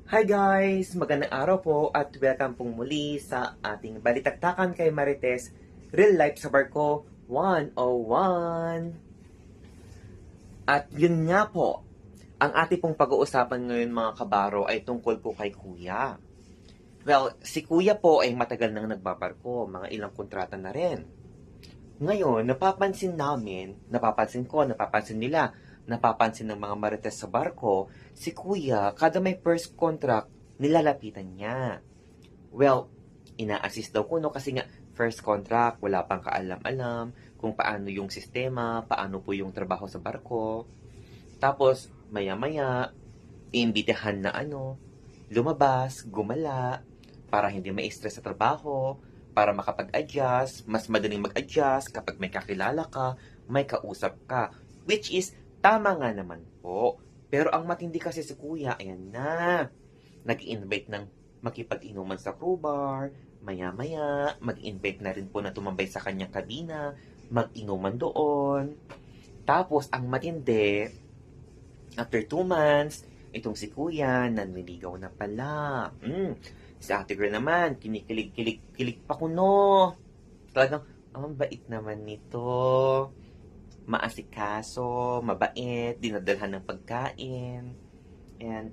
Hi guys! Magandang araw po at welcome pong muli sa ating Balitaktakan kay Marites Real Life sa Barko 101. At yun nga po, ang ating pong pag-uusapan ngayon mga kabaro ay tungkol po kay Kuya. Well, si Kuya po ay matagal nang nagbabarko, mga ilang kontrata na rin. Ngayon, napapansin nila, napapansin ng mga marites sa barko, si Kuya, kada may first contract, nilalapitan niya. Well, ina-assist daw ko no kasi nga first contract, wala pang kaalam-alam kung paano yung sistema, paano po yung trabaho sa barko. Tapos, maya-maya, iimbitahan na lumabas, gumala, para hindi ma-stress sa trabaho, para makapag-adjust, mas madaling mag-adjust kapag may kakilala ka, may kausap ka. Which is, tama nga naman po. Pero ang matindi kasi si Kuya, ayan na, nag-invite ng makipag-inuman sa crew bar, maya-maya, mag-invite na rin po na tumambay sa kanyang kabina, mag-inuman doon. Tapos, ang matindi, after 2 months, itong si Kuya, nanliligaw na pala. Si Ate Girl naman, kinikilig pa kuno. Talagang, ang bait naman nito. Maasikaso, mabait, dinadalhan ng pagkain. And